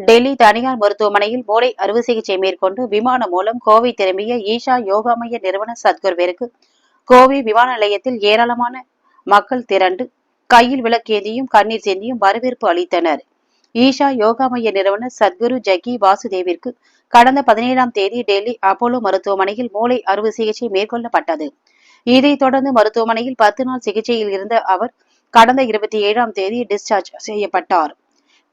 டெல்லி தனியார் மருத்துவமனையில் மூளை அறுவை சிகிச்சை மேற்கொண்டு விமானம் மூலம் கோவை திரும்பிய ஈஷா யோகா மைய நிறுவனர் சத்குருவிற்கு கோவை விமான நிலையத்தில் ஏராளமான மக்கள் திரண்டு கையில் விளக்கேந்தியும் கண்ணீர் சிந்தியும் வரவேற்பு அளித்தனர். ஈஷா யோகா மைய நிறுவனர் சத்குரு ஜக்கி வாசுதேவிற்கு கடந்த 17ஆம் தேதி டெல்லி அப்போலோ மருத்துவமனையில் மூளை அறுவை சிகிச்சை மேற்கொள்ளப்பட்டது. இதைத் தொடர்ந்து மருத்துவமனையில் 10 நாள் சிகிச்சையில் இருந்த அவர் கடந்த 27ஆம் தேதி டிஸ்சார்ஜ் செய்யப்பட்டார்.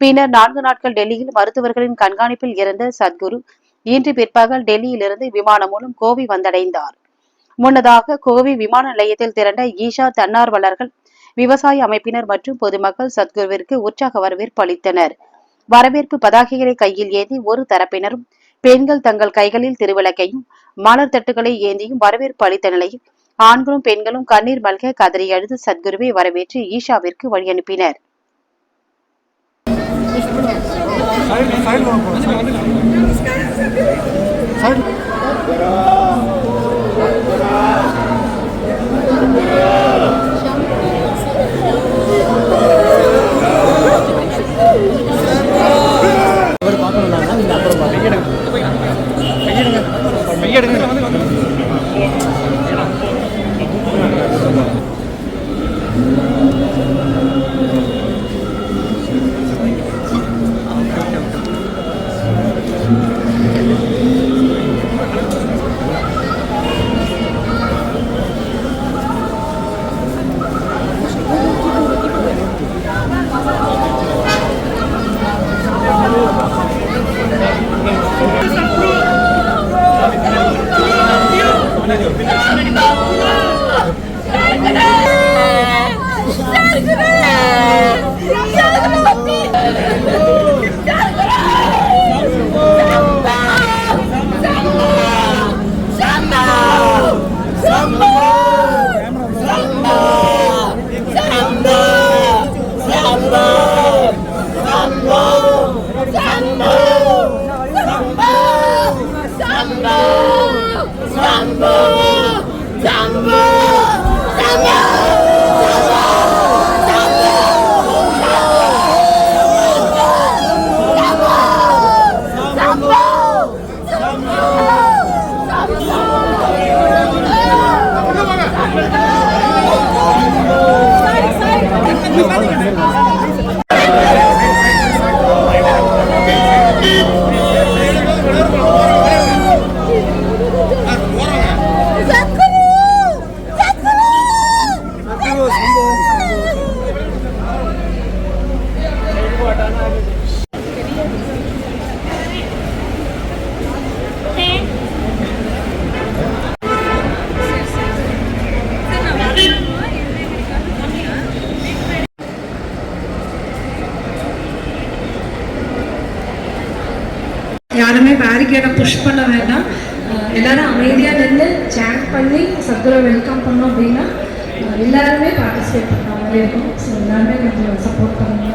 பின்னர் 4 நாட்கள் டெல்லியில் மருத்துவர்களின் கண்காணிப்பில் இருந்த சத்குரு இன்று பிற்பகல் டெல்லியிலிருந்து விமானம் மூலம் கோவை வந்தடைந்தார். முன்னதாக கோவை விமான நிலையத்தில் திரண்ட ஈஷா தன்னார்வலர்கள், விவசாய அமைப்பினர் மற்றும் பொதுமக்கள் சத்குருவிற்கு உற்சாக வரவேற்பு அளித்தனர். வரவேற்பு பதாகைகளை கையில் ஏந்தி ஒரு தரப்பினரும், பெண்கள் தங்கள் கைகளில் திருவிளக்கையும் மலர் தட்டுகளை ஏந்தியும் வரவேற்பு அளித்த நிலையில் ஆண்களும் பெண்களும் கண்ணீர் மல்க கதறி அழுது சத்குருவை வரவேற்று ஈஷாவிற்கு வழி அனுப்பினர். யாருமே பேரிகேடை புஷ் பண்ண வேண்டாம். எல்லாரும் அமைதியாக நின்று சேட் பண்ணி சத்குருவை வெல்கம் பண்ணோம் அப்படின்னா எல்லாருமே பார்ட்டிசிபேட் பண்ணுற மாதிரி இருக்கும். ஸோ எல்லாருமே கொஞ்சம் சப்போர்ட் பண்ணுங்க.